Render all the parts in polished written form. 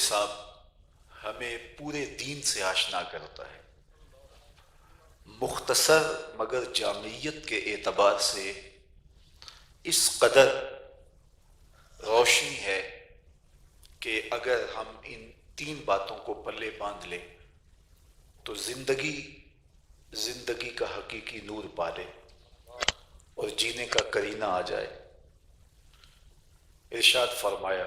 صاحب ہمیں پورے دین سے آشنا کرتا ہے۔ مختصر مگر جامعیت کے اعتبار سے اس قدر روشنی ہے کہ اگر ہم ان تین باتوں کو پلے باندھ لیں تو زندگی کا حقیقی نور پالے اور جینے کا کرینہ آ جائے۔ ارشاد فرمایا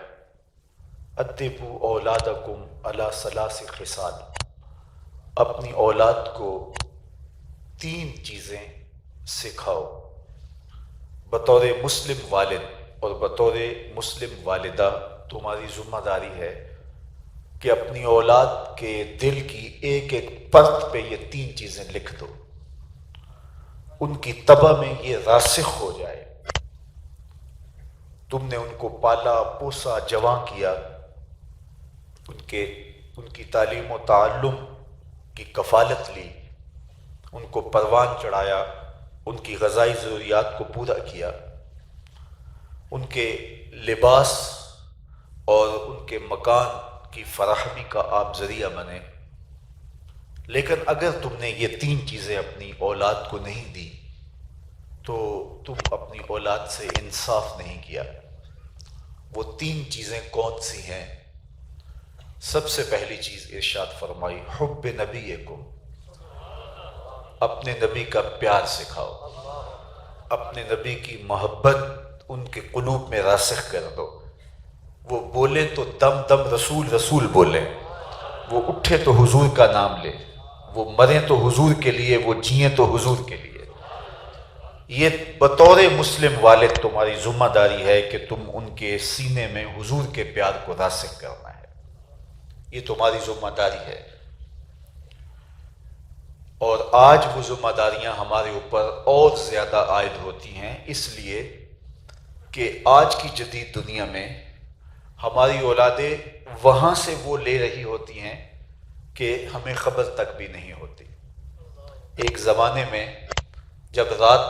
ادبوا اولادکم علی ثلاث خصال، اپنی اولاد کو تین چیزیں سکھاؤ۔ بطور مسلم والد اور بطور مسلم والدہ تمہاری ذمہ داری ہے کہ اپنی اولاد کے دل کی ایک ایک پرت پہ یہ تین چیزیں لکھ دو، ان کی طبع میں یہ راسخ ہو جائے۔ تم نے ان کو پالا پوسا جواں کیا، ان کی تعلیم و تعلم کی کفالت لی، ان کو پروان چڑھایا، ان کی غذائی ضروریات کو پورا کیا، ان کے لباس اور ان کے مکان کی فراہمی کا آپ ذریعہ بنے۔ لیکن اگر تم نے یہ تین چیزیں اپنی اولاد کو نہیں دی تو تم اپنی اولاد سے انصاف نہیں کیا۔ وہ تین چیزیں کون سی ہیں؟ سب سے پہلی چیز ارشاد فرمائی حب نبیکم، اپنے نبی کا پیار سکھاؤ، اپنے نبی کی محبت ان کے قلوب میں راسخ کر دو۔ وہ بولیں تو دم دم رسول رسول بولیں، وہ اٹھے تو حضور کا نام لے، وہ مریں تو حضور کے لیے، وہ جئیں تو حضور کے لیے۔ یہ بطور مسلم والد تمہاری ذمہ داری ہے کہ تم ان کے سینے میں حضور کے پیار کو راسخ کرنا ہے، یہ تمہاری ذمہ داری ہے۔ اور آج وہ ذمہ داریاں ہمارے اوپر اور زیادہ عائد ہوتی ہیں، اس لیے کہ آج کی جدید دنیا میں ہماری اولادیں وہاں سے وہ لے رہی ہوتی ہیں کہ ہمیں خبر تک بھی نہیں ہوتی۔ ایک زمانے میں جب رات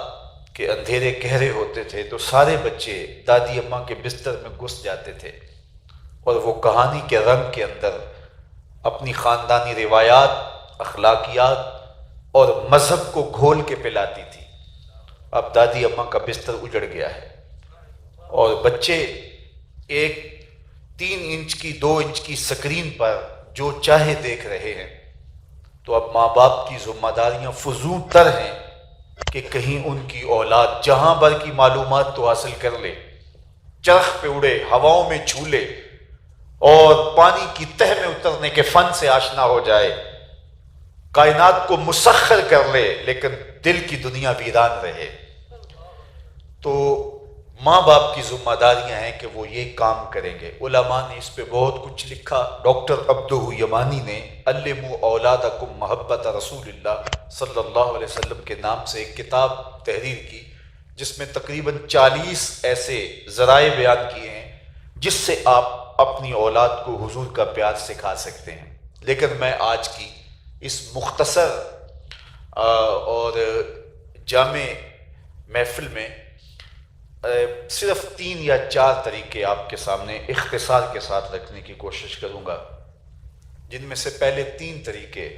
کے اندھیرے گہرے ہوتے تھے تو سارے بچے دادی اماں کے بستر میں گھس جاتے تھے اور وہ کہانی کے رنگ کے اندر اپنی خاندانی روایات، اخلاقیات اور مذہب کو گھول کے پلاتی تھی۔ اب دادی اماں کا بستر اجڑ گیا ہے اور بچے ایک 3 انچ کی 2 انچ کی سکرین پر جو چاہے دیکھ رہے ہیں۔ تو اب ماں باپ کی ذمہ داریاں فزوں تر ہیں کہ کہیں ان کی اولاد جہاں بھر کی معلومات تو حاصل کر لے، چرخ پہ اڑے، ہواؤں میں جھولے اور پانی کی تہ میں اترنے کے فن سے آشنا ہو جائے، کائنات کو مسخر کر لے، لیکن دل کی دنیا ویران رہے۔ تو ماں باپ کی ذمہ داریاں ہیں کہ وہ یہ کام کریں گے۔ علماء نے اس پہ بہت کچھ لکھا۔ ڈاکٹر عبدہ یمانی نے علموا اولادکم محبت رسول اللہ صلی اللہ علیہ وسلم کے نام سے ایک کتاب تحریر کی، جس میں تقریباً 40 ایسے ذرائع بیان کیے ہیں جس سے آپ اپنی اولاد کو حضور کا پیار سکھا سکتے ہیں۔ لیکن میں آج کی اس مختصر اور جامع محفل میں صرف 3 یا 4 طریقے آپ کے سامنے اختصار کے ساتھ رکھنے کی کوشش کروں گا، جن میں سے پہلے 3 طریقے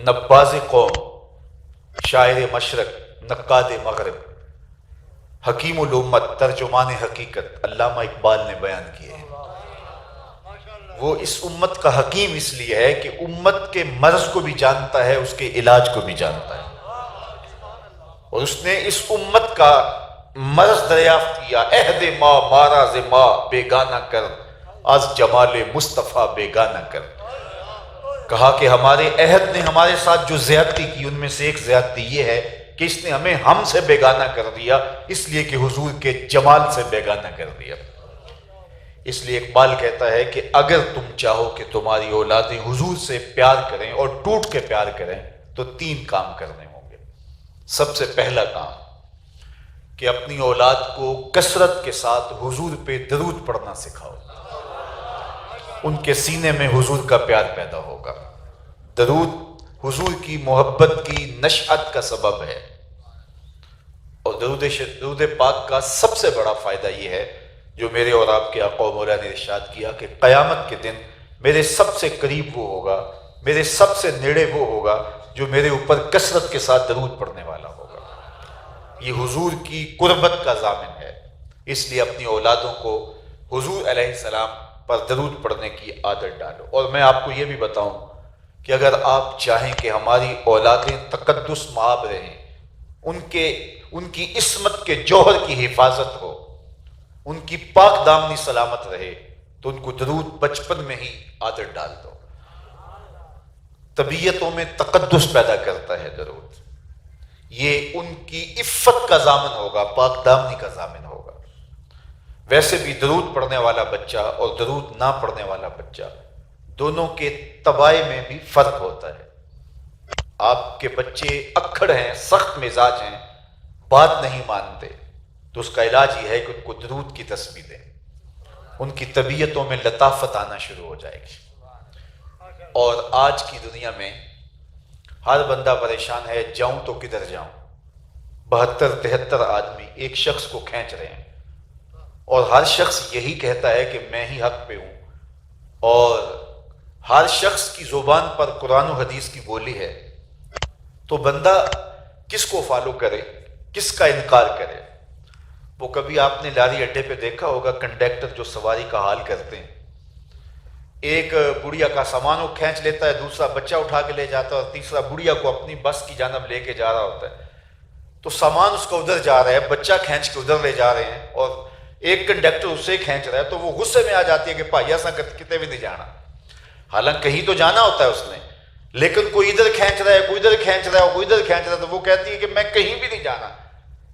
نباز قوم، شاعر مشرق، نقاد مغرب، حکیم الامت، ترجمان حقیقت علامہ اقبال نے بیان کیے ہیں۔ وہ اس امت کا حکیم اس لیے ہے کہ امت کے مرض کو بھی جانتا ہے، اس کے علاج کو بھی جانتا ہے، اور اس نے اس امت کا مرض دریافت کیا۔ عہد ما ماراز ما بیگانہ کر، از جمال مصطفیٰ بیگانہ کر۔ کہا کہ ہمارے عہد نے ہمارے ساتھ جو زیادتی کی، ان میں سے ایک زیادتی یہ ہے کہ اس نے ہمیں ہم سے بیگانہ کر دیا، اس لیے کہ حضور کے جمال سے بیگانہ کر دیا۔ اس لیے اقبال کہتا ہے کہ اگر تم چاہو کہ تمہاری اولادیں حضور سے پیار کریں اور ٹوٹ کے پیار کریں تو 3 کام کرنے ہوں گے۔ سب سے پہلا کام کہ اپنی اولاد کو کثرت کے ساتھ حضور پہ درود پڑھنا سکھاؤ، ان کے سینے میں حضور کا پیار پیدا ہوگا۔ درود حضور کی محبت کی نشأت کا سبب ہے، اور درود پاک کا سب سے بڑا فائدہ یہ ہے جو میرے اور آپ کے آقا و مولا نے ارشاد کیا کہ قیامت کے دن میرے سب سے قریب وہ ہوگا، میرے سب سے نیڑے وہ ہوگا جو میرے اوپر کثرت کے ساتھ درود پڑھنے والا ہوگا۔ یہ حضور کی قربت کا ضامن ہے، اس لیے اپنی اولادوں کو حضور علیہ السلام پر درود پڑھنے کی عادت ڈالو۔ اور میں آپ کو یہ بھی بتاؤں کہ اگر آپ چاہیں کہ ہماری اولادیں تقدس مآب رہیں، ان کی عصمت کے جوہر کی حفاظت ہو، ان کی پاک دامنی سلامت رہے، تو ان کو درود بچپن میں ہی عادت ڈال دو۔ طبیعتوں میں تقدس پیدا کرتا ہے درود، یہ ان کی عفت کا ضامن ہوگا، پاک دامنی کا ضامن ہوگا۔ ویسے بھی درود پڑھنے والا بچہ اور درود نہ پڑھنے والا بچہ دونوں کے طبائع میں بھی فرق ہوتا ہے۔ آپ کے بچے اکھڑ ہیں، سخت مزاج ہیں، بات نہیں مانتے، تو اس کا علاج یہ ہے کہ ان کو درود کی تسبیح دیں، ان کی طبیعتوں میں لطافت آنا شروع ہو جائے گی۔ اور آج کی دنیا میں ہر بندہ پریشان ہے، جاؤں تو کدھر جاؤں، 72-73 آدمی ایک شخص کو کھینچ رہے ہیں، اور ہر شخص یہی کہتا ہے کہ میں ہی حق پہ ہوں، اور ہر شخص کی زبان پر قرآن و حدیث کی بولی ہے، تو بندہ کس کو فالو کرے، کس کا انکار کرے؟ وہ کبھی آپ نے لاری اڈے پہ دیکھا ہوگا کنڈکٹر جو سواری کا حال کرتے ہیں، ایک بڑھیا کا سامان وہ کھینچ لیتا ہے، دوسرا بچہ اٹھا کے لے جاتا ہے، اور تیسرا بڑھیا کو اپنی بس کی جانب لے کے جا رہا ہوتا ہے، تو سامان اس کا ادھر جا رہا ہے، بچہ کھینچ کے ادھر لے جا رہے ہیں، اور ایک کنڈکٹر اسے کھینچ رہا ہے، تو وہ غصے میں آ جاتی ہے کہ بھائی ایسا کتے بھی نہیں جانا، حالانکہ کہیں تو جانا ہوتا ہے اس نے، لیکن کوئی ادھر کھینچ رہا ہے، کوئی ادھر کھینچ رہا ہے، کوئی ادھر کھینچ رہا ہے، تو وہ کہتی ہے کہ میں کہیں بھی نہیں جانا۔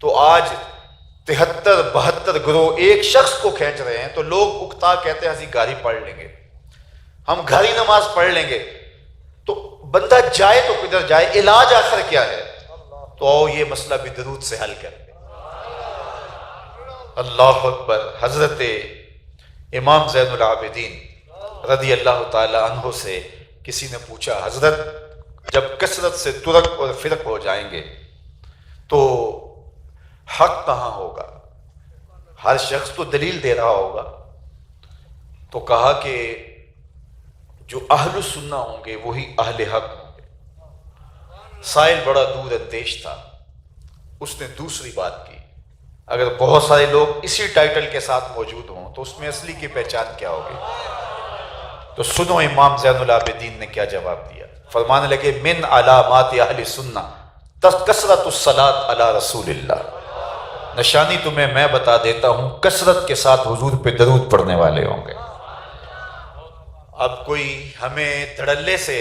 تو آج 73-72 گروہ ایک شخص کو کھینچ رہے ہیں، تو لوگ اکتا کہتے ہیں ہم گھر ہی پڑھ لیں گے، ہم گھر ہی نماز پڑھ لیں گے۔ تو بندہ جائے تو کدھر جائے، علاج آخر کیا ہے؟ تو آؤ یہ مسئلہ بھی درود سے حل کر لیں۔ اللہ اکبر۔ حضرت امام زین العابدین رضی اللہ تعالی عنہ سے کسی نے پوچھا، حضرت جب کثرت سے ترک اور فرق ہو جائیں گے تو حق کہاں ہوگا؟ ہر شخص تو دلیل دے رہا ہوگا، تو کہا کہ جو اہل سنہ ہوں گے وہی اہل حق ہوں گے۔ سائل بڑا دور اندیش تھا، اس نے دوسری بات کی، اگر بہت سارے لوگ اسی ٹائٹل کے ساتھ موجود ہوں تو اس میں اصلی کی پہچان کیا ہوگی؟ تو سنو امام زین العابدین نے کیا جواب دیا، فرمانے لگے من علامات اہل سنہ کثرت الصلاۃ علی رسول اللہ، نشانی تمہیں میں بتا دیتا ہوں، کثرت کے ساتھ حضور پہ درود پڑھنے والے ہوں گے۔ اب کوئی ہمیں دھڑلے سے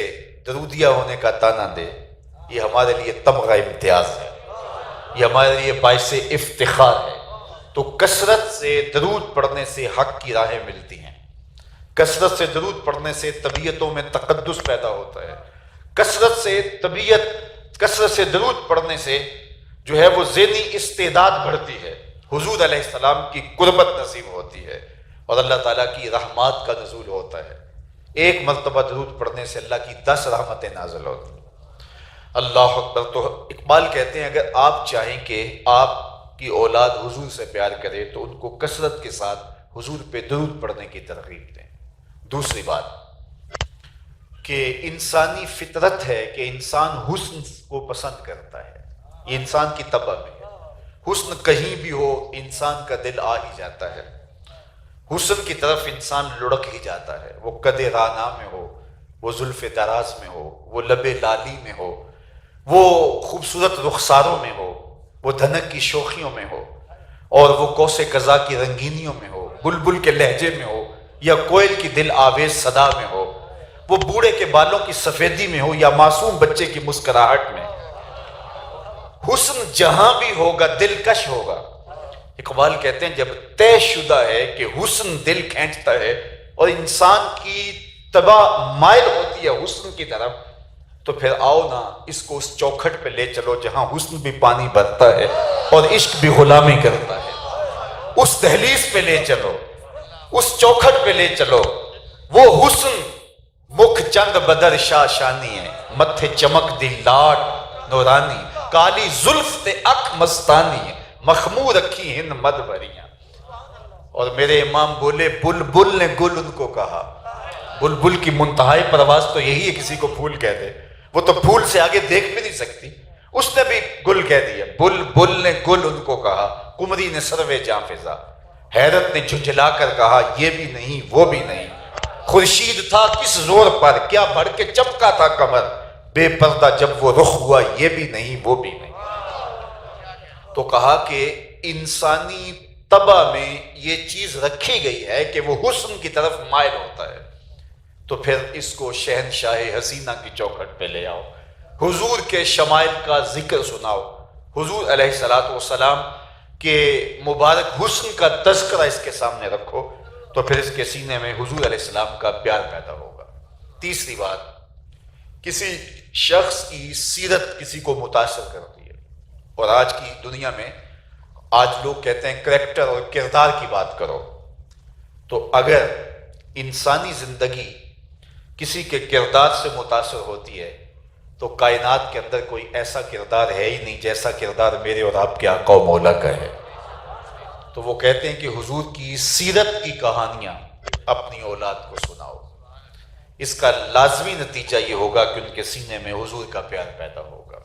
درودیہ ہونے کا تانا دے، یہ ہمارے لیے تمغہ امتیاز ہے، یہ ہمارے لیے باعث افتخار ہے۔ تو کثرت سے درود پڑھنے سے حق کی راہیں ملتی ہیں، کثرت سے درود پڑھنے سے طبیعتوں میں تقدس پیدا ہوتا ہے، کثرت سے درود پڑھنے سے جو ہے وہ ذہنی استعداد بڑھتی ہے، حضور علیہ السلام کی قربت نصیب ہوتی ہے، اور اللہ تعالیٰ کی رحمات کا نزول ہوتا ہے۔ ایک مرتبہ درود پڑھنے سے اللہ کی 10 رحمتیں نازل ہوتی ہیں۔ اللہ اکبر۔ تو اقبال کہتے ہیں اگر آپ چاہیں کہ آپ کی اولاد حضور سے پیار کرے تو ان کو کثرت کے ساتھ حضور پہ درود پڑھنے کی ترغیب دیں۔ دوسری بات کہ انسانی فطرت ہے کہ انسان حسن کو پسند کرتا ہے، یہ انسان کی طبع میں ہے، حسن کہیں بھی ہو انسان کا دل آ ہی جاتا ہے، حسن کی طرف انسان لڑک ہی جاتا ہے، وہ قد رانا میں ہو، وہ زلف دراز میں ہو، وہ لب لالی میں ہو، وہ خوبصورت رخساروں میں ہو، وہ دھنک کی شوخیوں میں ہو، اور وہ کوس قضا کی رنگینیوں میں ہو، بلبل کے لہجے میں ہو، یا کوئل کی دل آویز صدا میں ہو، وہ بوڑھے کے بالوں کی سفیدی میں ہو یا معصوم بچے کی مسکراہٹ میں۔ حسن جہاں بھی ہوگا دلکش ہوگا۔ اقبال کہتے ہیں جب طے شدہ ہے کہ حسن دل کھینچتا ہے اور انسان کی طبع مائل ہوتی ہے حسن کی طرف، تو پھر آؤ نا اس کو اس چوکھٹ پہ لے چلو جہاں حسن بھی پانی بھرتا ہے اور عشق بھی غلامی کرتا ہے، اس دہلیز پہ لے چلو، اس چوکھٹ پہ لے چلو۔ وہ حسن مکھ چند بدر شاہ شانی ہے، متھے چمک دی لاٹ نورانی، کالی زلف تے اک مستانی ہے، مخمور رکھی ہن مد بھریاں۔ اور میرے امام بولے بلبل نے گل ان کو کہا. بلبل کی منتہائی پرواز تو یہی ہے کسی کو پھول کہہ دے، وہ تو پھول سے آگے دیکھ بھی نہیں سکتی، اس نے بھی گل کہہ دیا. بلبل نے گل ان کو کہا، قمری نے سروے جاں فضا. حیرت نے جھنجھلا کر کہا یہ بھی نہیں وہ بھی نہیں. خورشید تھا کس زور پر، کیا بڑھ کے چمکا تھا کمر. بے پردہ جب وہ رخ ہوا، یہ بھی نہیں وہ بھی نہیں. تو کہا کہ انسانی طبع میں یہ چیز رکھی گئی ہے کہ وہ حسن کی طرف مائل ہوتا ہے. تو پھر اس کو شہنشاہ حسینہ کی چوکھٹ پہ لے آؤ، حضور کے شمائل کا ذکر سناؤ، حضور علیہ السلام کے مبارک حسن کا تذکرہ اس کے سامنے رکھو، تو پھر اس کے سینے میں حضور علیہ السلام کا پیار پیدا ہوگا. تیسری بات، کسی شخص کی سیرت کسی کو متاثر کرتی ہے. اور آج کی دنیا میں آج لوگ کہتے ہیں کریکٹر اور کردار کی بات کرو. تو اگر انسانی زندگی کسی کے کردار سے متاثر ہوتی ہے تو کائنات کے اندر کوئی ایسا کردار ہے ہی نہیں جیسا کردار میرے اور آپ کے آقا و مولا کا ہے. تو وہ کہتے ہیں کہ حضور کی سیرت کی کہانیاں اپنی اولاد کو سناؤ. اس کا لازمی نتیجہ یہ ہوگا کہ ان کے سینے میں حضور کا پیار پیدا ہوگا.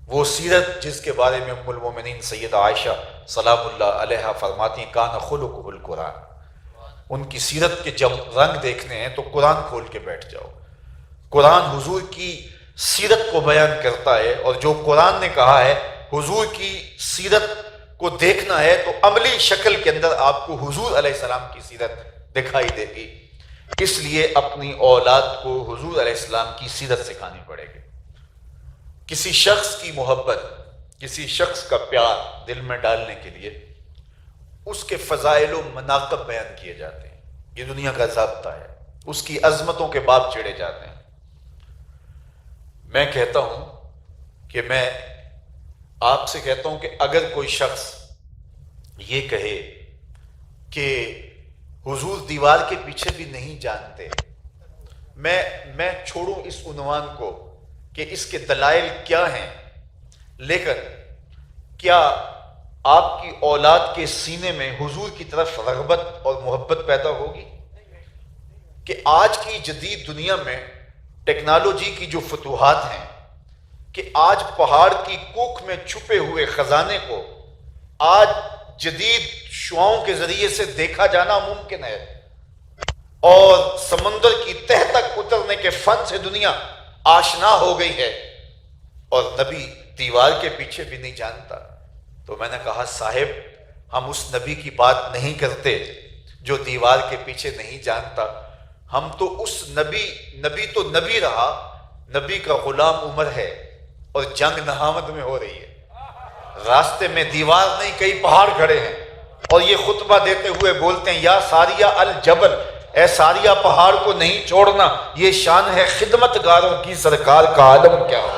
وہ سیرت جس کے بارے میں ام المومنین سیدہ عائشہ سلام اللہ علیہا فرماتی ہیں کان خلقہ القرآن. ان کی سیرت کے جب رنگ دیکھنے ہیں تو قرآن کھول کے بیٹھ جاؤ. قرآن حضور کی سیرت کو بیان کرتا ہے، اور جو قرآن نے کہا ہے حضور کی سیرت کو دیکھنا ہے تو عملی شکل کے اندر آپ کو حضور علیہ السلام کی سیرت دکھائی دے گی. اس لیے اپنی اولاد کو حضور علیہ السلام کی سیرت سکھانی پڑے گی. کسی شخص کی محبت، کسی شخص کا پیار دل میں ڈالنے کے لیے اس کے فضائل و مناقب بیان کیے جاتے ہیں. یہ دنیا کا ضابطہ ہے. اس کی عظمتوں کے باب چھیڑے جاتے ہیں. میں کہتا ہوں کہ میں آپ سے کہتا ہوں کہ اگر کوئی شخص یہ کہے کہ حضور دیوار کے پیچھے بھی نہیں جانتے، میں چھوڑوں اس عنوان کو کہ اس کے دلائل کیا ہیں، لیکن کیا آپ کی اولاد کے سینے میں حضور کی طرف رغبت اور محبت پیدا ہوگی؟ کہ آج کی جدید دنیا میں ٹیکنالوجی کی جو فتوحات ہیں، کہ آج پہاڑ کی کوکھ میں چھپے ہوئے خزانے کو آج جدید شعاؤں کے ذریعے سے دیکھا جانا ممکن ہے، اور سمندر کی تہ تک اترنے کے فن سے دنیا آشنا ہو گئی ہے، اور نبی دیوار کے پیچھے بھی نہیں جانتا. تو میں نے کہا صاحب ہم اس نبی کی بات نہیں کرتے جو دیوار کے پیچھے نہیں جانتا. ہم تو اس نبی تو نبی رہا، نبی کا غلام عمر ہے اور جنگ نہامت میں ہو رہی ہے. راستے میں دیوار نہیں کئی پہاڑ کھڑے ہیں، اور یہ خطبہ دیتے ہوئے بولتے ہیں یا ساریہ الجبل، اے ساریہ پہاڑ کو نہیں چھوڑنا، یہ شان ہے خدمت گاروں کی، سرکار کا عالم کیا ہو.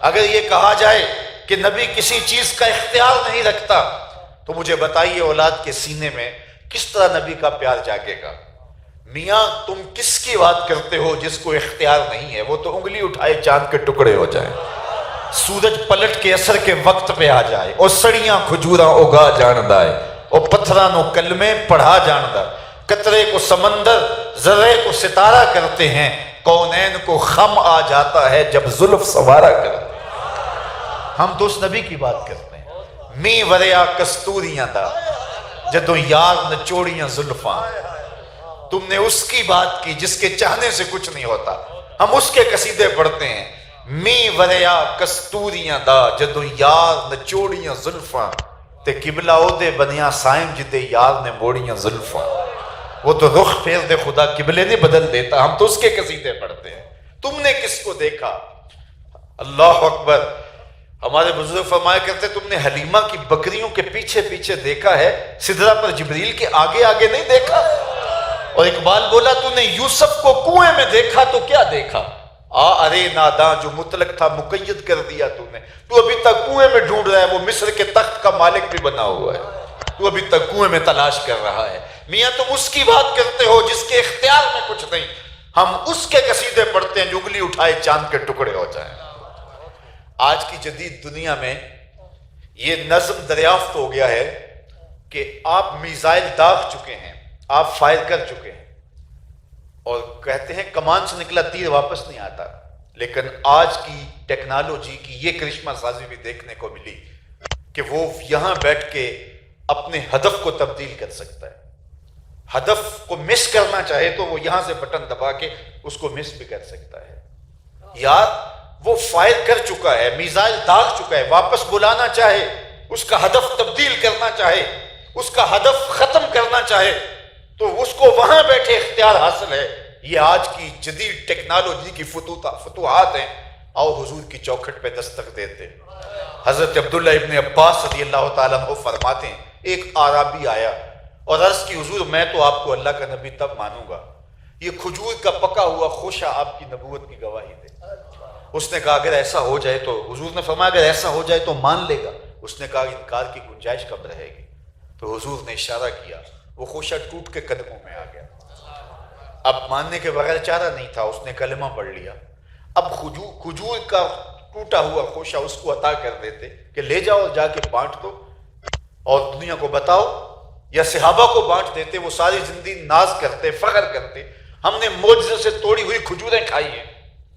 اگر یہ کہا جائے کہ نبی کسی چیز کا اختیار نہیں رکھتا تو مجھے بتائیے اولاد کے سینے میں کس طرح نبی کا پیار جاگے گا؟ میاں تم کس کی بات کرتے ہو جس کو اختیار نہیں ہے؟ وہ تو انگلی اٹھائے چاند کے ٹکڑے ہو جائیں، سورج پلٹ کے اثر کے وقت پہ آ جائے، اور سڑیاں کھجوراں اگا جان دائے، اور پتھرانوں کلمے پڑھا جان دا. قطرے کو سمندر ذرے کو ستارہ کرتے ہیں، کونین کو خم آ جاتا ہے جب زلف سوارا کرتے ہیں. ہم تو اس نبی کی بات کرتے ہیں. می وریا کستوریاں دا جدوں یار نچوڑیاں زلفاں. تم نے اس کی بات کی جس کے چاہنے سے کچھ نہیں ہوتا. ہم اس کے قصیدے پڑھتے ہیں. می وریا کستوریاں دا جدوں یار نچوڑیاں زلفاں، تے قبلہ او دے بنیا سائیں جدے یار نے موڑیاں زلفاں. وہ تو رخ پھیر دے خدا قبلے نہیں بدل دیتا. ہم تو اس کے قصیدے پڑھتے ہیں. تم نے کس کو دیکھا؟ اللہ اکبر. ہمارے بزرگ فرمایا کرتے تم نے حلیمہ کی بکریوں کے پیچھے پیچھے دیکھا ہے، سدرہ پر جبریل کے آگے آگے نہیں دیکھا. اور اقبال بولا تو نے یوسف کو کنویں میں دیکھا تو کیا دیکھا؟ ارے ناداں جو مطلق تھا مقید کر دیا تو نے. تو ابھی تک کنویں میں ڈھونڈ رہا ہے، وہ مصر کے تخت کا مالک بھی بنا ہوا ہے، تو ابھی تک کنویں میں تلاش کر رہا ہے. میاں تم اس کی بات کرتے ہو جس کے اختیار میں کچھ نہیں. ہم اس کے قصیدے پڑھتے ہیں جو انگلی اٹھائے چاند کے ٹکڑے ہو جائیں. آج کی جدید دنیا میں یہ نظم دریافت ہو گیا ہے کہ آپ میزائل داغ چکے ہیں، آپ فائر کر چکے ہیں، اور کہتے ہیں کمان سے نکلا تیر واپس نہیں آتا، لیکن آج کی ٹیکنالوجی کی یہ کرشمہ سازی بھی دیکھنے کو ملی کہ وہ یہاں بیٹھ کے اپنے ہدف کو تبدیل کر سکتا ہے. ہدف کو مس کرنا چاہے تو وہ یہاں سے بٹن دبا کے اس کو مس بھی کر سکتا ہے. یا وہ فائر کر چکا ہے، میزائل داغ چکا ہے، واپس بلانا چاہے، اس کا ہدف تبدیل کرنا چاہے، اس کا ہدف ختم کرنا چاہے تو اس کو وہاں بیٹھے اختیار حاصل ہے. یہ آج کی جدید ٹیکنالوجی کی فتوحات ہیں. آؤ حضور کی چوکھٹ پہ دستک دیتے. حضرت عبداللہ ابن عباس رضی اللہ تعالیٰ عنہ فرماتے ہیں ایک اعرابی آیا اور عرض کی حضور میں تو آپ کو اللہ کا نبی تب مانوں گا یہ کھجور کا پکا ہوا خوشہ آپ کی نبوت کی گواہی دے. اس نے کہا اگر ایسا ہو جائے تو، حضور نے فرمایا اگر ایسا ہو جائے تو مان لے گا. اس نے کہا انکار کی گنجائش کب رہے گی؟ تو حضور نے اشارہ کیا، وہ خوشہ ٹوٹ کے قدموں میں آ گیا. اب ماننے کے بغیر چارہ نہیں تھا، اس نے کلمہ پڑھ لیا. اب کھجور کا ٹوٹا ہوا خوشہ اس کو عطا کر دیتے کہ لے جاؤ اور جا کے بانٹ دو اور دنیا کو بتاؤ، یا صحابہ کو بانٹ دیتے. وہ ساری زندگی ناز کرتے، فخر کرتے ہم نے معجزے سے توڑی ہوئی کھجوریں کھائی ہیں.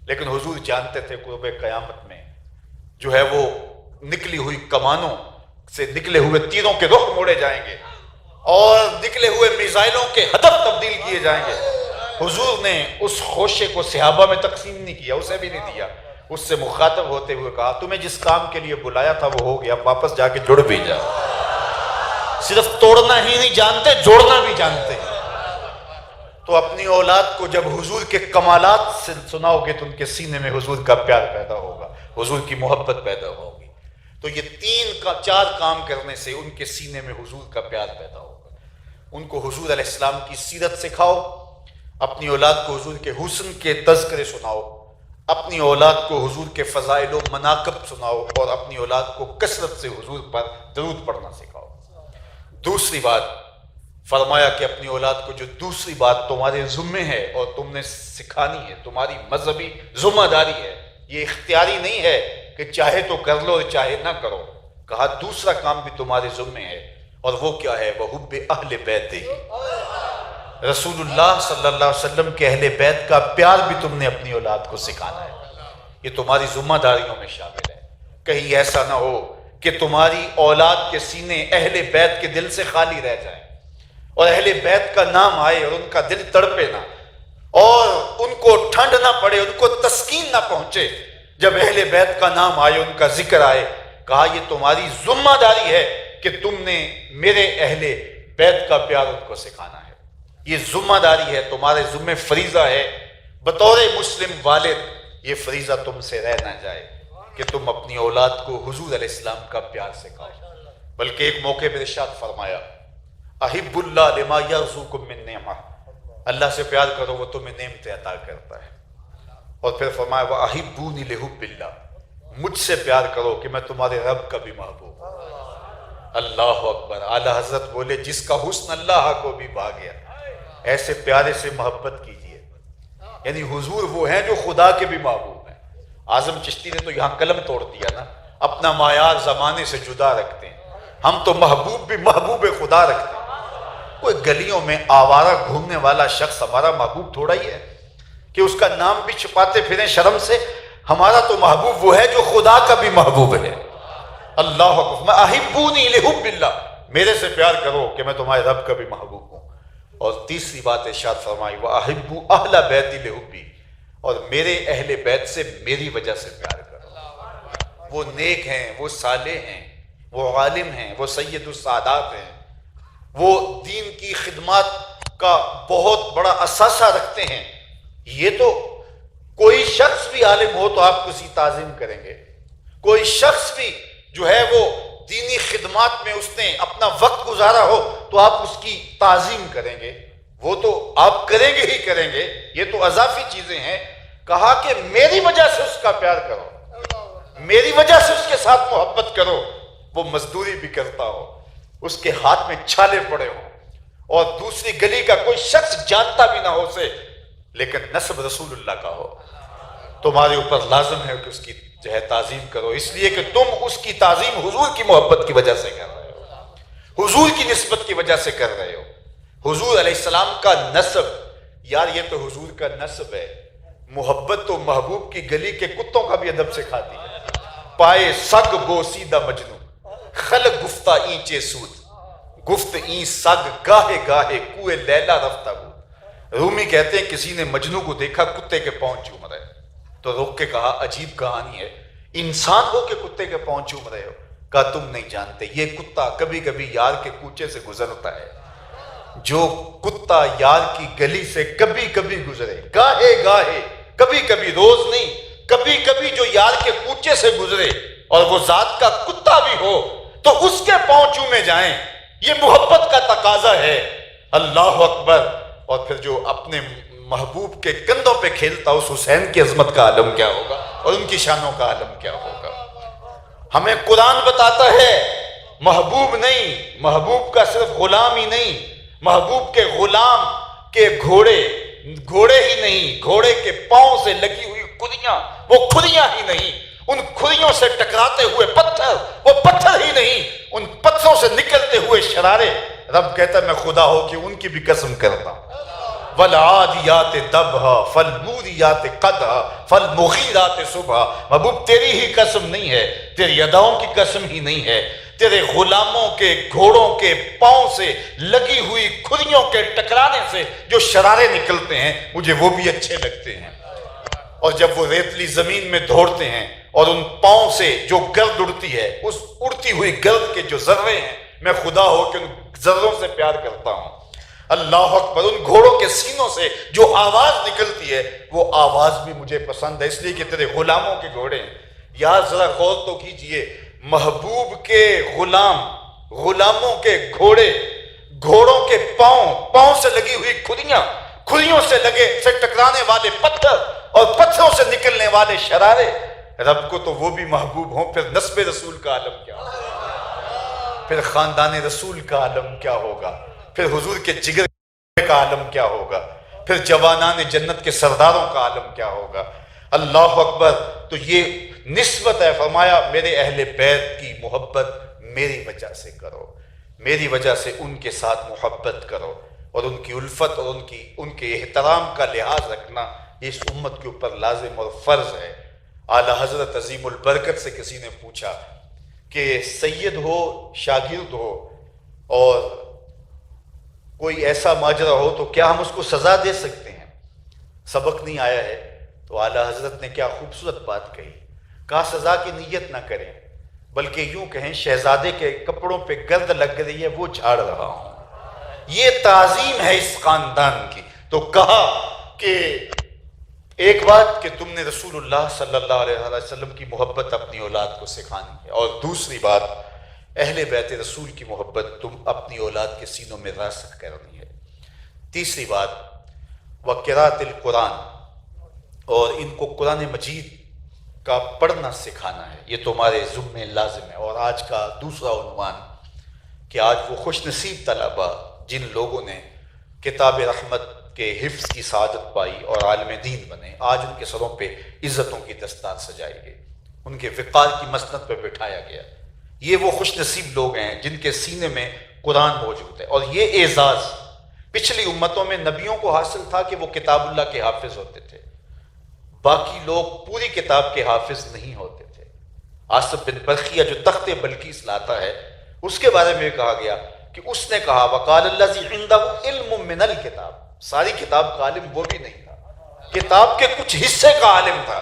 لیکن حضور جانتے تھے قرب قیامت میں جو ہے وہ نکلی ہوئی کمانوں سے نکلے ہوئے تیروں کے رخ موڑے جائیں گے اور نکلے ہوئے میزائلوں کے ہدف تبدیل کیے جائیں گے. حضور نے اس خوشے کو صحابہ میں تقسیم نہیں کیا، اسے بھی نہیں دیا. اس سے مخاطب ہوتے ہوئے کہا تمہیں جس کام کے لیے بلایا تھا وہ ہو گیا، واپس جا کے جڑ بھی جا. صرف توڑنا ہی نہیں جانتے، جوڑنا بھی جانتے. تو اپنی اولاد کو جب حضور کے کمالات سے سناؤ گے تو ان کے سینے میں حضور کا پیار پیدا ہوگا، حضور کی محبت پیدا ہوگی. تو یہ 3-4 کام کرنے سے ان کے سینے میں حضور کا پیار پیدا ہوگا. ان کو حضور علیہ السلام کی سیرت سکھاؤ، اپنی اولاد کو حضور کے حسن کے تذکرے سناؤ، اپنی اولاد کو حضور کے فضائل و مناقب سناؤ، اور اپنی اولاد کو کثرت سے حضور پر درود پڑھنا سکھاؤ. دوسری بات فرمایا کہ اپنی اولاد کو جو دوسری بات تمہارے ذمے ہے اور تم نے سکھانی ہے، تمہاری مذہبی ذمہ داری ہے، یہ اختیاری نہیں ہے کہ چاہے تو کر لو چاہے نہ کرو. کہا دوسرا کام بھی تمہارے ذمے ہے، اور وہ کیا ہے؟ وحب اہل بیت، رسول اللہ صلی اللہ علیہ وسلم کے اہل بیت کا پیار بھی تم نے اپنی اولاد کو سکھانا ہے. یہ تمہاری ذمہ داریوں میں شامل ہے. کہیں ایسا نہ ہو کہ تمہاری اولاد کے سینے اہل بیت کے دل سے خالی رہ جائیں اور اہل بیت کا نام آئے اور ان کا دل تڑپے نہ، اور ان کو ٹھنڈ نہ پڑے، ان کو تسکین نہ پہنچے جب اہل بیت کا نام آئے، ان کا ذکر آئے. کہا یہ تمہاری ذمہ داری ہے کہ تم نے میرے اہل بیت کا پیار ان کو سکھانا ہے. یہ ذمہ داری ہے، تمہارے ذمہ فریضہ ہے بطور مسلم والد. یہ فریضہ تم سے رہ نہ جائے کہ تم اپنی اولاد کو حضور علیہ السلام کا پیار سکھاؤ. بلکہ ایک موقع پہ ارشاد فرمایا احب اللہ لما یرزقکم من نعمہ، اللہ سے پیار کرو وہ تمہیں نعمتیں عطا کرتا ہے. اور پھر فرمایا وَأَحِبُّونِ لِحُبِّ اللَّهِ، مجھ سے پیار کرو کہ میں تمہارے رب کا بھی محبوب ہوں. اللہ اکبر. اعلیٰ حضرت بولے جس کا حسن اللہ کو بھی بھا گیا، ایسے پیارے سے محبت کیجئے. یعنی حضور وہ ہیں جو خدا کے بھی محبوب ہیں. اعظم چشتی نے تو یہاں قلم توڑ دیا نا، اپنا معیار زمانے سے جدا رکھتے ہیں. ہم تو محبوب بھی محبوب خدا رکھتے ہیں. کوئی گلیوں میں آوارہ گھومنے والا شخص ہمارا محبوب تھوڑا ہی ہے کہ اس کا نام بھی چھپاتے پھریں شرم سے. ہمارا تو محبوب وہ ہے جو خدا کا بھی محبوب ہے. اللہ اکبر. احبونی لحب اللہ، میرے سے پیار کرو کہ میں تمہارے رب کا بھی محبوب ہوں. اور تیسری بات ارشاد فرمائی وَأَحِبُّ أَهْلَ بَيْتِ لِحُبِّي، اور میرے اہل بیت سے میری وجہ سے پیار کرو. وہ نیک ہیں، وہ صالح ہیں، وہ عالم ہیں، وہ سید السادات ہیں، وہ دین کی خدمات کا بہت بڑا اثاثہ رکھتے ہیں. یہ تو کوئی شخص بھی عالم ہو تو آپ کسی تعظیم کریں گے، کوئی شخص بھی جو ہے وہ دینی خدمات میں اس نے اپنا وقت گزارا ہو تو آپ اس کی تعظیم کریں گے. وہ تو آپ کریں گے ہی کریں گے، یہ تو اضافی چیزیں ہیں. کہا کہ میری وجہ سے اس کا پیار کرو، میری وجہ سے اس کے ساتھ محبت کرو. وہ مزدوری بھی کرتا ہو، اس کے ہاتھ میں چھالے پڑے ہوں، اور دوسری گلی کا کوئی شخص جانتا بھی نہ ہو اسے، لیکن نسب رسول اللہ کا ہو. تمہارے اوپر لازم ہے کہ اس کی جو ہے تعظیم کرو، اس لیے کہ تم اس کی تعظیم حضور کی محبت کی وجہ سے کر رہے ہو. حضور کی نسبت کی وجہ سے کر رہے ہو. حضور علیہ السلام کا نسب، یار یہ تو حضور کا نسب ہے. محبت تو محبوب کی گلی کے کتوں کا بھی ادب سکھاتی ہے. پائے سگ بوسیدہ مجنو خلق گفتہ اینچے سود، گفت این سگ گاہے گاہے کوئے لیلا رفتہ بود. رومی کہتے ہیں کسی نے مجنو کو دیکھا کتے کے پاؤں چوم رہے، تو روک کے کہا عجیب کہانی ہے، انسان ہو کے کتے کے پاؤں چوم رہے ہو؟ کہا تم نہیں جانتے، یہ کتا کبھی کبھی یار کے کوچے سے گزرتا ہے. جو کتا یار کی گلی سے کبھی کبھی گزرے، گاہے گاہے، کبھی کبھی، روز نہیں، کبھی کبھی جو یار کے کوچے سے گزرے اور وہ ذات کا کتا بھی ہو تو اس کے پاؤں چومے جائیں، یہ محبت کا تقاضا ہے. اللہ اکبر. اور پھر جو اپنے محبوب کے کندھوں پہ کھیلتا اس حسین کی عظمت کا عالم کیا ہوگا اور ان کی شانوں کا عالم کیا ہوگا. ہمیں قرآن بتاتا ہے محبوب نہیں، محبوب کا صرف غلام ہی نہیں، محبوب کے غلام کے گھوڑے ہی نہیں، گھوڑے کے پاؤں سے لگی ہوئی کھریاں وہ کھریاں ہی نہیں، ان کھریوں سے ٹکراتے ہوئے پتھر وہ پتھر ہی نہیں، ان پتھروں سے نکلتے ہوئے شرارے. رب کہتا ہے میں خدا ہو کہ ان کی بھی قسم کرتا ہوں. والعادیات ضبحا فالموریات قدحا فالمغیرات صبحا. محبوب تیری ہی قسم نہیں ہے، تیری اداؤں کی قسم ہی نہیں ہے، تیرے غلاموں کے گھوڑوں کے پاؤں سے لگی ہوئی کھریوں کے ٹکرانے سے جو شرارے نکلتے ہیں مجھے وہ بھی اچھے لگتے ہیں. اور جب وہ ریتلی زمین میں دوڑتے ہیں اور ان پاؤں سے جو گرد اڑتی ہے، اس اڑتی ہوئی گرد کے جو ذرے ہیں، میں خدا ہو کہ ان ذروں سے پیار کرتا ہوں. اللہ اکبر. ان گھوڑوں کے سینوں سے جو آواز نکلتی ہے وہ آواز بھی مجھے پسند ہے، اس لیے کہ تیرے غلاموں کے گھوڑے ہیں. یار ذرا غور تو کیجئے، محبوب کے غلاموں کے گھوڑے، گھوڑوں کے پاؤں سے لگی ہوئی کھریوں سے ٹکرانے والے پتھر اور پتھروں سے نکلنے والے شرارے. رب کو تو وہ بھی محبوب ہوں، پھر نسب رسول کا عالم کیا ہوگا، پھر خاندان رسول کا عالم کیا ہوگا، پھر حضور کے جگر کا عالم کیا ہوگا، پھر جوانان جنت کے سرداروں کا عالم کیا ہوگا. اللہ اکبر. تو یہ نسبت ہے. فرمایا میرے اہل بیت کی محبت میری وجہ سے کرو، میری وجہ سے ان کے ساتھ محبت کرو، اور ان کی الفت اور ان کے احترام کا لحاظ رکھنا اس امت کے اوپر لازم اور فرض ہے. اعلیٰ حضرت عظیم البرکت سے کسی نے پوچھا کہ سید ہو، شاگرد ہو، اور کوئی ایسا ماجرا ہو تو کیا ہم اس کو سزا دے سکتے ہیں؟ سبق نہیں آیا ہے تو اعلیٰ حضرت نے کیا خوبصورت بات کہی. کہا سزا کی نیت نہ کریں، بلکہ یوں کہیں شہزادے کے کپڑوں پہ گرد لگ رہی ہے وہ جھاڑ رہا ہوں. یہ تعظیم ہے اس خاندان کی. تو کہا کہ ایک بات کہ تم نے رسول اللہ صلی اللہ علیہ وسلم کی محبت اپنی اولاد کو سکھانی ہے، اور دوسری بات اہل بیت رسول کی محبت تم اپنی اولاد کے سینوں میں راسخ کرنی ہے. تیسری بات وقراءۃ القرآن، اور ان کو قرآن مجید کا پڑھنا سکھانا ہے. یہ تمہارے ذمہ لازم ہے. اور آج کا دوسرا عنوان کہ آج وہ خوش نصیب طلبہ جن لوگوں نے کتاب رحمت کے حفظ کی سعادت پائی اور عالم دین بنے، آج ان کے سروں پہ عزتوں کی دستار سجائی گئی، ان کے وقار کی مسند پہ بٹھایا گیا. یہ وہ خوش نصیب لوگ ہیں جن کے سینے میں قرآن موجود ہے. اور یہ اعزاز پچھلی امتوں میں نبیوں کو حاصل تھا کہ وہ کتاب اللہ کے حافظ ہوتے تھے، باقی لوگ پوری کتاب کے حافظ نہیں ہوتے تھے. آصف بن برخیہ جو تخت بلقیس لاتا ہے، اس کے بارے میں کہا گیا کہ اس نے کہا وقال الذی عنده علم من الکتاب، ساری کتاب کا عالم وہ بھی نہیں تھا، کتاب کے کچھ حصے کا عالم تھا.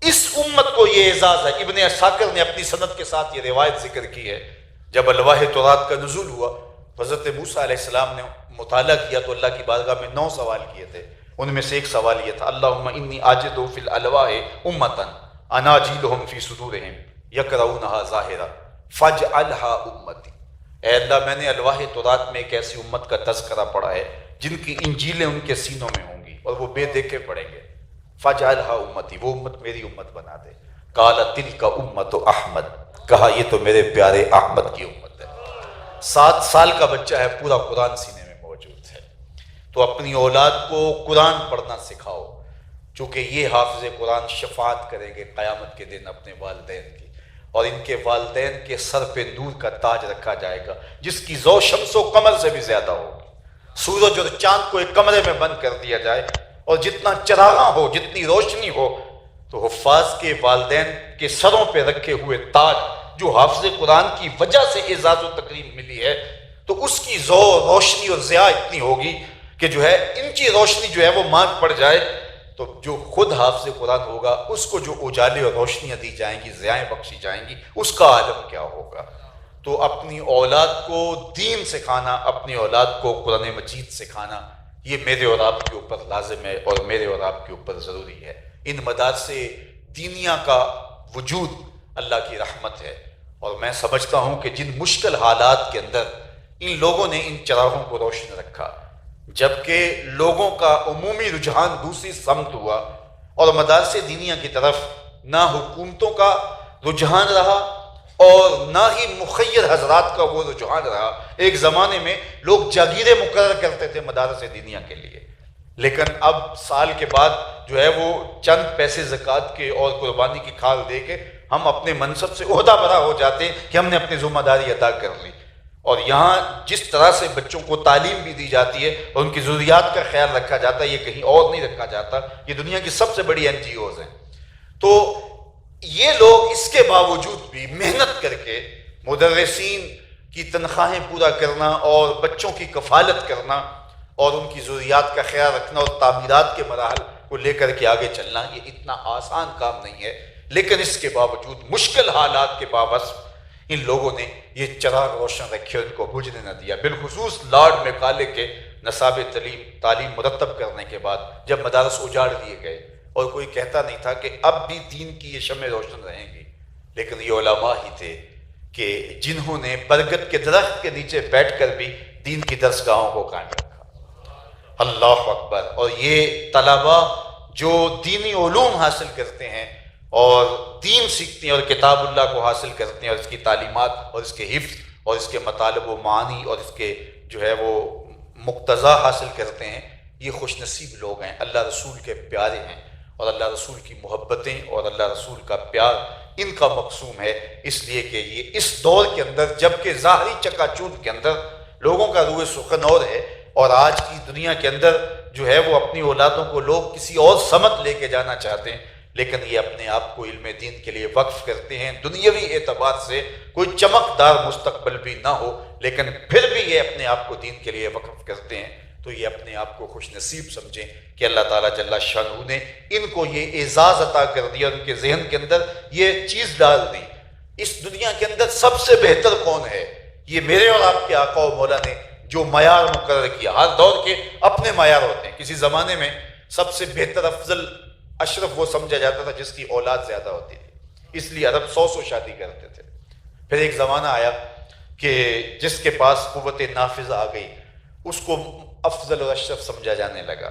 اس امت کو یہ اعزاز ہے. ابن عساکر نے اپنی سند کے ساتھ یہ روایت ذکر کی ہے، جب الواح تورات کا نزول ہوا، حضرت موسیٰ علیہ السلام نے مطالعہ کیا تو اللہ کی بارگاہ میں 9 سوال کیے تھے. ان میں سے ایک سوال یہ تھا اللہم انی آجد فی الالواح امتا اناجیلہم فی صدورہم یقرؤونہا ظاہرا فاجعلہا امتی. اے اللہ میں نے الواح تورات میں ایک ایسی امت کا تذکرہ پڑھا ہے جن کی انجیلیں ان کے سینوں میں ہوں گی اور وہ بے دیکھے پڑھیں گے. فاجعلہا امتی، وہ امت میری امت بنا دے. قال تلک امت احمد، کہا یہ تو میرے پیارے احمد کی امت ہے. 7 سال کا بچہ ہے، پورا قرآن سینے میں موجود ہے. تو اپنی اولاد کو قرآن پڑھنا سکھاؤ، چونکہ یہ حافظ قرآن شفاعت کریں گے قیامت کے دن اپنے والدین کی. اور ان کے والدین کے سر پہ نور کا تاج رکھا جائے گا جس کی ضو شمس و قمر سے بھی زیادہ ہوگی. سورج اور چاند کو ایک کمرے میں بند کر دیا جائے اور جتنا چراغاں ہو، جتنی روشنی ہو، تو حفاظ کے والدین کے سروں پہ رکھے ہوئے تاج جو حافظ قرآن کی وجہ سے اعزاز و تکریم ملی ہے، تو اس کی ضو، روشنی اور ضیاء اتنی ہوگی کہ جو ہے ان کی روشنی جو ہے وہ مانگ پڑ جائے تو جو خود حافظ قرآن ہوگا اس کو جو اجالے اور روشنیاں دی جائیں گی، ضیائیں بخشی جائیں گی، اس کا عالم کیا ہوگا. تو اپنی اولاد کو دین سکھانا، اپنی اولاد کو قرآن مجید سکھانا، یہ میرے اور آپ کے اوپر لازم ہے اور میرے اور آپ کے اوپر ضروری ہے. ان مدارس دینیہ کا وجود اللہ کی رحمت ہے، اور میں سمجھتا ہوں کہ جن مشکل حالات کے اندر ان لوگوں نے ان چراغوں کو روشن رکھا، جبکہ لوگوں کا عمومی رجحان دوسری سمت ہوا اور مدارس دینیہ کی طرف نہ حکومتوں کا رجحان رہا اور نہ ہی مخیر حضرات کا وہ رجحان رہا. ایک زمانے میں لوگ جاگیریں مقرر کرتے تھے مدارس دینیہ کے لیے، لیکن اب سال کے بعد جو ہے وہ چند پیسے زکوٰۃ کے اور قربانی کی کھال دے کے ہم اپنے منصب سے عہدہ برا ہو جاتے ہیں کہ ہم نے اپنی ذمہ داری ادا کر لی. اور یہاں جس طرح سے بچوں کو تعلیم بھی دی جاتی ہے اور ان کی ضروریات کا خیال رکھا جاتا ہے، یہ کہیں اور نہیں رکھا جاتا. یہ دنیا کی سب سے بڑی NGOs ہیں. تو یہ لوگ اس کے باوجود بھی محنت کر کے مدرسین کی تنخواہیں پورا کرنا اور بچوں کی کفالت کرنا اور ان کی ضروریات کا خیال رکھنا اور تعمیرات کے مراحل کو لے کر کے آگے چلنا، یہ اتنا آسان کام نہیں ہے. لیکن اس کے باوجود مشکل حالات کے باوجود ان لوگوں نے یہ چراغ روشن رکھے، ان کو بجھنے نہ دیا. بالخصوص لارڈ میکالے کے نصاب تعلیم مرتب کرنے کے بعد جب مدارس اجاڑ دیے گئے اور کوئی کہتا نہیں تھا کہ اب بھی دین کی یہ شمع روشن رہیں گی، لیکن یہ علماء ہی تھے کہ جنہوں نے برگد کے درخت کے نیچے بیٹھ کر بھی دین کی درسگاہوں کو قائم رکھا. اللہ اکبر. اور یہ طلباء جو دینی علوم حاصل کرتے ہیں اور دین سیکھتے ہیں اور کتاب اللہ کو حاصل کرتے ہیں اور اس کی تعلیمات اور اس کے حفظ اور اس کے مطالب و معانی اور اس کے جو ہے وہ مقتضا حاصل کرتے ہیں، یہ خوش نصیب لوگ ہیں، اللہ رسول کے پیارے ہیں، اور اللہ رسول کی محبتیں اور اللہ رسول کا پیار ان کا مقصوم ہے. اس لیے کہ یہ اس دور کے اندر جبکہ ظاہری چکا چوند کے اندر لوگوں کا روح سخن اور ہے، اور آج کی دنیا کے اندر جو ہے وہ اپنی اولادوں کو لوگ کسی اور سمت لے کے جانا چاہتے ہیں، لیکن یہ اپنے آپ کو علم دین کے لیے وقف کرتے ہیں. دنیاوی اعتبار سے کوئی چمکدار مستقبل بھی نہ ہو، لیکن پھر بھی یہ اپنے آپ کو دین کے لیے وقف کرتے ہیں. تو یہ اپنے آپ کو خوش نصیب سمجھیں کہ اللہ تعالیٰ جل شانہ نے ان کو یہ اعزاز عطا کر دیا، ان کے ذہن کے اندر یہ چیز ڈال دی. اس دنیا کے اندر سب سے بہتر کون ہے؟ یہ میرے اور آپ کے آقا و مولا نے جو معیار مقرر کیا. ہر دور کے اپنے معیار ہوتے ہیں. کسی زمانے میں سب سے بہتر، افضل، اشرف وہ سمجھا جاتا تھا جس کی اولاد زیادہ ہوتی تھی، اس لیے عرب 100 شادی کرتے تھے. پھر ایک زمانہ آیا کہ جس کے پاس قوت نافذہ آ گئی اس کو افضل اور اشرف سمجھا جانے لگا.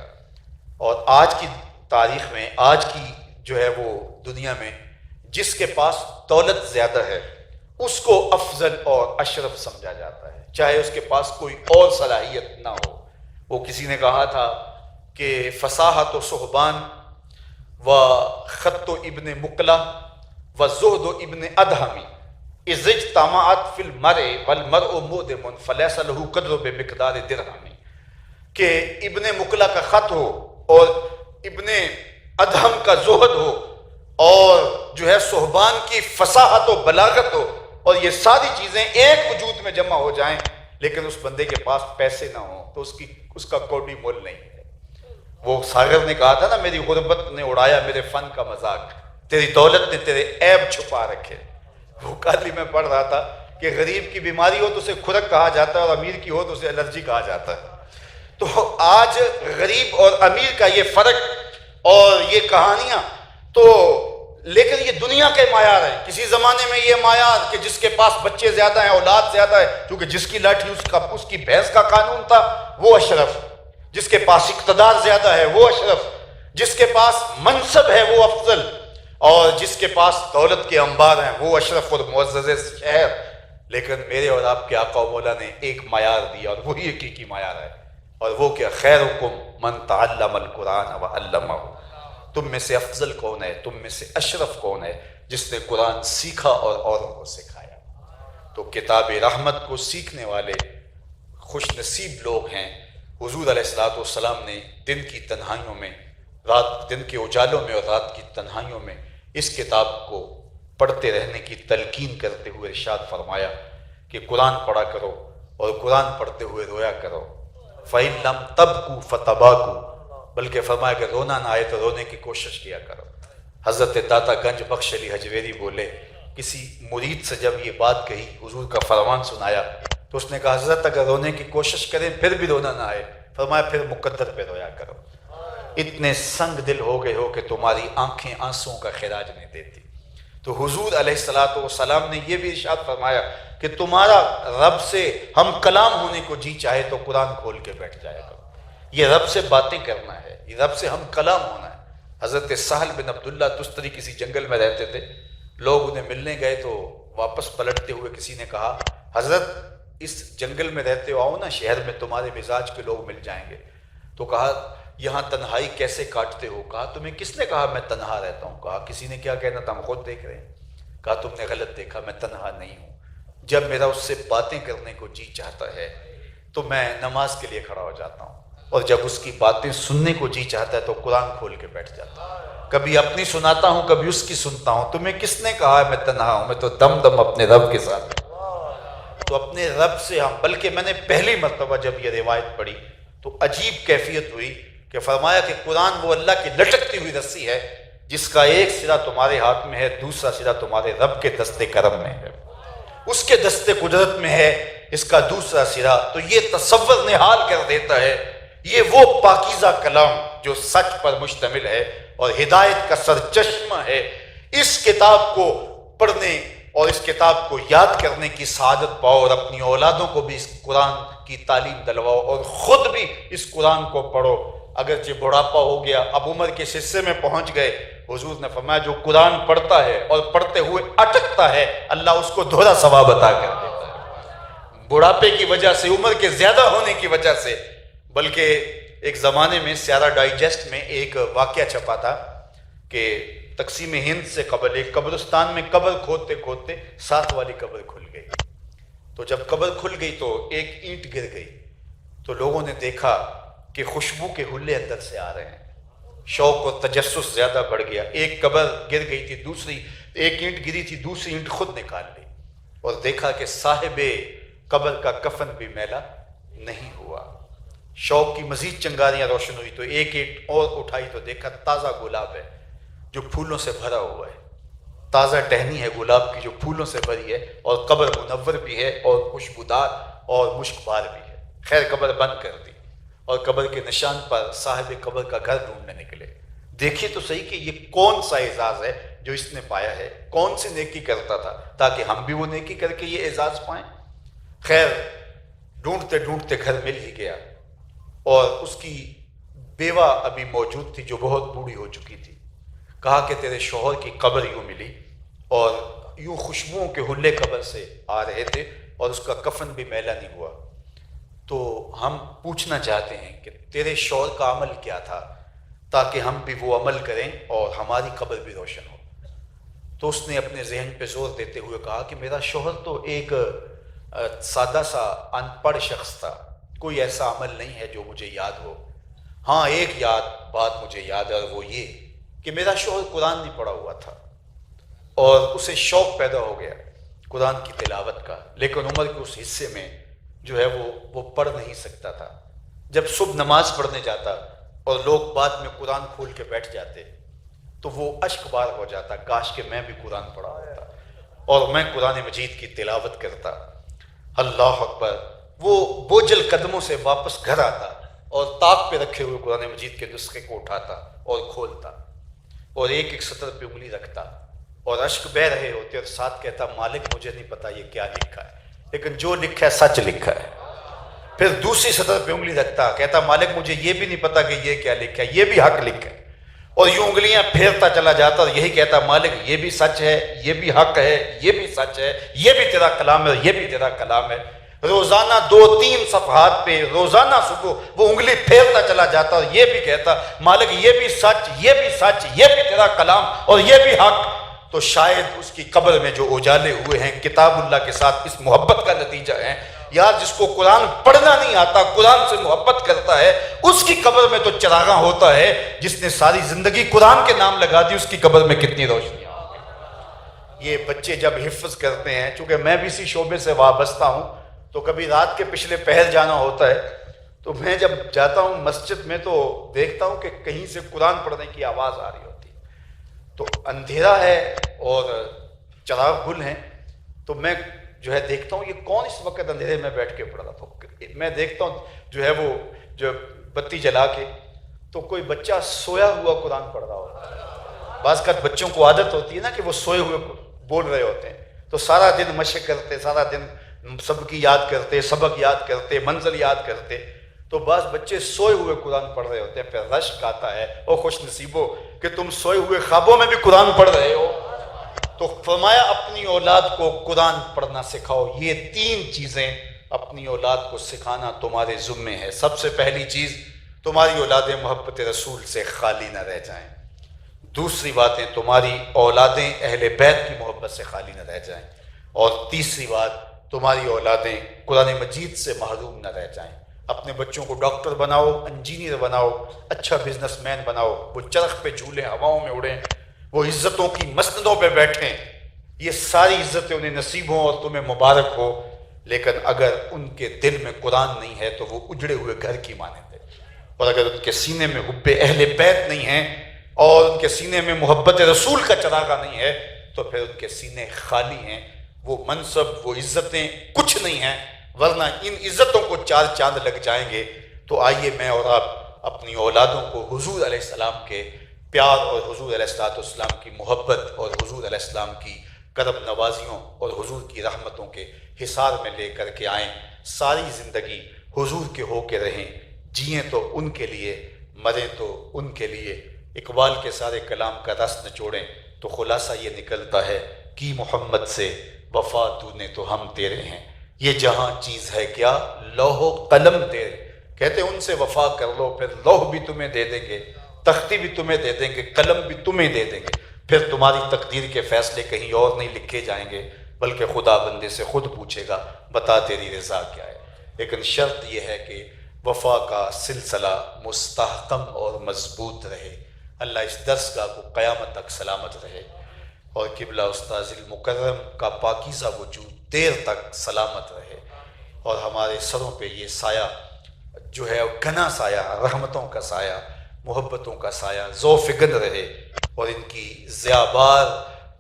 اور آج کی تاریخ میں، آج کی جو ہے وہ دنیا میں، جس کے پاس دولت زیادہ ہے اس کو افضل اور اشرف سمجھا جاتا ہے، چاہے اس کے پاس کوئی اور صلاحیت نہ ہو. وہ کسی نے کہا تھا کہ فصاحت و صحبان و خط و ابن مقلا و زہد و ابن ادہمی اذ اجتمعت فی المرء والمرء مودم فلیس لہ قدر بمقدار درہمی. کہ ابن مقلا کا خط ہو اور ابن ادہم کا زہد ہو اور جو ہے صحبان کی فصاحت و بلاغت ہو، اور یہ ساری چیزیں ایک وجود میں جمع ہو جائیں، لیکن اس بندے کے پاس پیسے نہ ہوں تو اس کا کوئی مول نہیں ہے. وہ ساغر نے کہا تھا نا، میری غربت نے اڑایا میرے فن کا مذاق، تیری دولت نے تیرے عیب چھپا رکھے. وہ کالی میں پڑھ رہا تھا کہ غریب کی بیماری ہو تو اسے کھرک کہا جاتا ہے اور امیر کی ہو تو اسے الرجی کہا جاتا ہے. تو آج غریب اور امیر کا یہ فرق اور یہ کہانیاں تو، لیکن یہ دنیا کے معیار ہیں. کسی زمانے میں یہ معیار کہ جس کے پاس بچے زیادہ ہیں، اولاد زیادہ ہے، کیونکہ جس کی لاٹھی اس کی بھینس کا قانون تھا، وہ اشرف. جس کے پاس اقتدار زیادہ ہے وہ اشرف، جس کے پاس منصب ہے وہ افضل، اور جس کے پاس دولت کے انبار ہیں وہ اشرف اور معزز شہر. لیکن میرے اور آپ کے آقا و مولا نے ایک معیار دیا، اور وہی حقیقی معیار ہے، اور وہ کہ خیرکم من تعلم القرآن وعلمہ. تم میں سے افضل کون ہے، تم میں سے اشرف کون ہے؟ جس نے قرآن سیکھا اور اوروں کو سکھایا۔ تو کتاب رحمت کو سیکھنے والے خوش نصیب لوگ ہیں۔ حضور علیہ الصلوۃ والسلام نے دن کی تنہائیوں میں، دن کے اجالوں میں اور رات کی تنہائیوں میں اس کتاب کو پڑھتے رہنے کی تلقین کرتے ہوئے ارشاد فرمایا کہ قرآن پڑھا کرو اور قرآن پڑھتے ہوئے رویا کرو۔ فَإِن لَمْ تَبْكُوا فَتَبَاكُوا، بلکہ فرمایا کہ رونا نہ آئے تو رونے کی کوشش کیا کرو۔ حضرت داتا گنج بخش علی حجویری بولے، کسی مرید سے جب یہ بات کہی، حضور کا فرمان سنایا، تو اس نے کہا حضرت اگر رونے کی کوشش کریں پھر بھی رونا نہ آئے، فرمایا پھر مقدر پہ رویا کرو۔ اتنے سنگ دل ہو گئے ہو کہ تمہاری آنکھیں آنسوؤں کا خراج نہیں دیتی۔ تو حضور علیہ الصلوۃ والسلام نے یہ بھی ارشاد فرمایا کہ تمہارا رب سے ہم کلام ہونے کو جی چاہے تو قرآن کھول کے بیٹھ جایا کرو۔ یہ رب سے باتیں کرنا ہے، یہ رب سے ہم کلام ہونا ہے۔ حضرت سہل بن عبداللہ تستری کسی جنگل میں رہتے تھے، لوگ انہیں ملنے گئے تو واپس پلٹتے ہوئے کسی نے کہا حضرت اس جنگل میں رہتے ہو، آؤ نا شہر میں، تمہارے مزاج کے لوگ مل جائیں گے۔ تو کہا یہاں تنہائی کیسے کاٹتے ہو؟ کہا تمہیں کس نے کہا میں تنہا رہتا ہوں؟ کہا کسی نے کیا کہنا تھا، ہم خود دیکھ رہے ہیں۔ کہا تم نے غلط دیکھا، میں تنہا نہیں ہوں۔ جب میرا اس سے باتیں کرنے کو جی چاہتا ہے تو میں نماز کے لیے کھڑا ہو جاتا ہوں، اور جب اس کی باتیں سننے کو جی چاہتا ہے تو قرآن کھول کے بیٹھ جاتا ہوں۔ کبھی اپنی سناتا ہوں، کبھی اس کی سنتا ہوں۔ تمہیں کس نے کہا ہے میں تنہا ہوں؟ میں تو دم دم اپنے رب کے ساتھ ہوں۔ تو اپنے رب سے ہم، بلکہ میں نے پہلی مرتبہ جب یہ روایت پڑھی تو عجیب کیفیت ہوئی کہ فرمایا کہ قرآن وہ اللہ کی لٹکتی ہوئی رسی ہے جس کا ایک سرا تمہارے ہاتھ میں ہے، دوسرا سرا تمہارے رب کے دست کرم میں ہے، اس کے دست قدرت میں ہے اس کا دوسرا سرا۔ تو یہ تصور نہال کر دیتا ہے، یہ وہ پاکیزہ کلام جو سچ پر مشتمل ہے اور ہدایت کا سرچشمہ ہے۔ اس کتاب کو پڑھنے اور اس کتاب کو یاد کرنے کی سعادت پاؤ، اور اپنی اولادوں کو بھی اس قرآن کی تعلیم دلواؤ، اور خود بھی اس قرآن کو پڑھو۔ اگرچہ بڑھاپا ہو گیا، اب عمر کے حصے میں پہنچ گئے، حضور نے فرمایا جو قرآن پڑھتا ہے اور پڑھتے ہوئے اٹکتا ہے اللہ اس کو دوہرا ثواب عطا کر دیتا ہے۔ بڑھاپے کی وجہ سے، عمر کے زیادہ ہونے کی وجہ سے، بلکہ ایک زمانے میں سیارہ ڈائجسٹ میں ایک واقعہ چھپا تھا کہ تقسیم ہند سے قبل ایک قبرستان میں قبر کھودتے کھودتے ساتھ والی قبر کھل گئی۔ تو جب قبر کھل گئی تو ایک اینٹ گر گئی، تو لوگوں نے دیکھا کہ خوشبو کے حلے اندر سے آ رہے ہیں۔ شوق اور تجسس زیادہ بڑھ گیا۔ ایک قبر گر گئی تھی، دوسری ایک اینٹ گری تھی، دوسری اینٹ خود نکال لی، اور دیکھا کہ صاحب قبر کا کفن بھی میلا نہیں ہوا۔ شوق کی مزید چنگاریاں روشن ہوئی تو ایک اینٹ اور اٹھائی تو دیکھا تازہ گلاب ہے جو پھولوں سے بھرا ہوا ہے، تازہ ٹہنی ہے گلاب کی جو پھولوں سے بھری ہے، اور قبر منور بھی ہے اور خوشبودار اور مشک بار بھی ہے۔ خیر قبر بند کر دی، اور قبر کے نشان پر صاحب قبر کا گھر ڈھونڈنے نکلے۔ دیکھیے تو صحیح کہ یہ کون سا اعزاز ہے جو اس نے پایا ہے، کون سی نیکی کرتا تھا تاکہ ہم بھی وہ نیکی کر کے یہ اعزاز پائیں۔ خیر ڈھونڈتے ڈھونڈتے گھر مل ہی گیا، اور اس کی بیوہ ابھی موجود تھی جو بہت بوڑھی ہو چکی تھی۔ کہا کہ تیرے شوہر کی قبر یوں ملی، اور یوں خوشبوؤں کے حلے قبر سے آ رہے تھے، اور اس کا کفن بھی میلا نہیں ہوا۔ تو ہم پوچھنا چاہتے ہیں کہ تیرے شوہر کا عمل کیا تھا تاکہ ہم بھی وہ عمل کریں اور ہماری قبر بھی روشن ہو۔ تو اس نے اپنے ذہن پہ زور دیتے ہوئے کہا کہ میرا شوہر تو ایک سادہ سا ان پڑھ شخص تھا، کوئی ایسا عمل نہیں ہے جو مجھے یاد ہو۔ ہاں ایک بات مجھے یاد ہے، اور وہ یہ کہ میرا شوہر قرآن نہیں پڑھا ہوا تھا، اور اسے شوق پیدا ہو گیا قرآن کی تلاوت کا، لیکن عمر کے اس حصے میں جو ہے وہ پڑھ نہیں سکتا تھا۔ جب صبح نماز پڑھنے جاتا اور لوگ بعد میں قرآن کھول کے بیٹھ جاتے تو وہ اشک بار ہو جاتا، کاش کہ میں بھی قرآن پڑھا ہوتا اور میں قرآن مجید کی تلاوت کرتا۔ اللہ اکبر۔ وہ بوجھل قدموں سے واپس گھر آتا اور طاق پہ رکھے ہوئے قرآن مجید کے نسخے کو اٹھاتا اور کھولتا، اور ایک ایک سطر پہ انگلی رکھتا، اور اشک بہہ رہے ہوتے، اور ساتھ کہتا مالک مجھے نہیں پتا یہ کیا لکھا ہے، لیکن جو لکھا ہے سچ لکھا ہے۔ پھر دوسری سطر پہ انگلی رکھتا، کہتا مالک مجھے یہ بھی نہیں پتا کہ یہ کیا لکھا ہے، یہ بھی حق لکھا ہے، اور یوں انگلیاں پھیرتا چلا جاتا اور یہی کہتا مالک یہ بھی سچ ہے، یہ بھی حق ہے، یہ بھی سچ ہے، یہ بھی تیرا کلام ہے، یہ بھی تیرا کلام ہے۔ روزانہ 2-3 صفحات پہ روزانہ صبح وہ انگلی پھیرتا چلا جاتا اور یہ بھی کہتا مالک یہ بھی سچ، یہ بھی سچ، یہ بھی تیرا کلام اور یہ بھی حق۔ تو شاید اس کی قبر میں جو اجالے ہوئے ہیں کتاب اللہ کے ساتھ اس محبت کا نتیجہ ہے. یار جس کو قرآن پڑھنا نہیں آتا قرآن سے محبت کرتا ہے اس کی قبر میں تو چراغاں ہوتا ہے. جس نے ساری زندگی قرآن کے نام لگا دی اس کی قبر میں کتنی روشنیاں. یہ بچے جب حفظ کرتے ہیں, چونکہ میں بھی اسی شعبے سے وابستہ ہوں, تو کبھی رات کے پچھلے پہر جانا ہوتا ہے, تو میں جب جاتا ہوں مسجد میں تو دیکھتا ہوں کہ کہیں سے قرآن پڑھنے کی آواز آ رہی ہوتی ہے. تو اندھیرا ہے اور چراغ گل ہیں, تو میں جو ہے دیکھتا ہوں یہ کون اس وقت اندھیرے میں بیٹھ کے پڑھ رہا تھا. میں دیکھتا ہوں جو ہے وہ جو بتی جلا کے, تو کوئی بچہ سویا ہوا قرآن پڑھ رہا ہوتا ہے. بعض کا بچوں کو عادت ہوتی ہے نا کہ وہ سوئے ہوئے بول رہے ہوتے ہیں, تو سارا دن مشق کرتے, سارا دن سب کی یاد کرتے, سبق یاد کرتے, منزل یاد کرتے, تو بعض بچے سوئے ہوئے قرآن پڑھ رہے ہوتے ہیں. پھر رشک آتا ہے, او خوش نصیبو کہ تم سوئے ہوئے خوابوں میں بھی قرآن پڑھ رہے ہو. تو فرمایا اپنی اولاد کو قرآن پڑھنا سکھاؤ. یہ 3 چیزیں اپنی اولاد کو سکھانا تمہارے ذمے ہے. سب سے پہلی چیز, تمہاری اولادیں محبت رسول سے خالی نہ رہ جائیں. دوسری باتیں, تمہاری اولادیں اہل بیت کی محبت سے خالی نہ رہ جائیں. اور تیسری بات, تمہاری اولادیں قرآن مجید سے محروم نہ رہ جائیں. اپنے بچوں کو ڈاکٹر بناؤ, انجینئر بناؤ, اچھا بزنس مین بناؤ, وہ چرخ پہ جھولیں, ہواؤں میں اڑیں, وہ عزتوں کی مسندوں پہ بیٹھیں, یہ ساری عزتیں انہیں نصیب ہوں اور تمہیں مبارک ہو. لیکن اگر ان کے دل میں قرآن نہیں ہے تو وہ اجڑے ہوئے گھر کی مانند ہے. اور اگر ان کے سینے میں حب اہل بیت نہیں ہے اور ان کے سینے میں محبت رسول کا چراغا نہیں ہے تو پھر ان کے سینے خالی ہیں. وہ منصب, وہ عزتیں کچھ نہیں ہیں, ورنہ ان عزتوں کو 4 چاند لگ جائیں گے. تو آئیے میں اور آپ اپنی اولادوں کو حضور علیہ السلام کے پیار اور حضور علیہ السلام کی محبت اور حضور علیہ السلام کی کرم نوازیوں اور حضور کی رحمتوں کے حصار میں لے کر کے آئیں. ساری زندگی حضور کے ہو کے رہیں, جئیں تو ان کے لیے, مریں تو ان کے لیے. اقبال کے سارے کلام کا رس نچوڑیں تو خلاصہ یہ نکلتا ہے کہ محمد سے وفا تو نے تو ہم تیرے ہیں. یہ جہاں چیز ہے کیا لوح و قلم تیرے. کہتے ان سے وفا کر لو, پھر لوح بھی تمہیں دے دیں گے, تختی بھی تمہیں دے دیں گے, قلم بھی تمہیں دے دیں گے. پھر تمہاری تقدیر کے فیصلے کہیں اور نہیں لکھے جائیں گے, بلکہ خدا بندے سے خود پوچھے گا بتا تیری رضا کیا ہے. لیکن شرط یہ ہے کہ وفا کا سلسلہ مستحکم اور مضبوط رہے. اللہ اس درسگاہ کو قیامت تک سلامت رہے اور قبلہ استاذ المکرم کا پاکیزہ وجود دیر تک سلامت رہے, اور ہمارے سروں پہ یہ سایہ جو ہے گھنا سایہ, رحمتوں کا سایہ, محبتوں کا سایہ ذو فگن رہے, اور ان کی ضیابار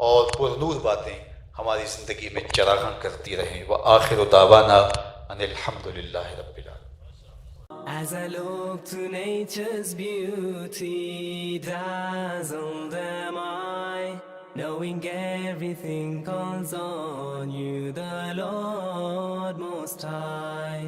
اور پرنور باتیں ہماری زندگی میں چراغاں کرتی رہیں. وآخر دعوانا ان الحمدللہ رب العالمین. As I look to nature's beauty, dazzled am I, knowing everything calls on you, the Lord Most High.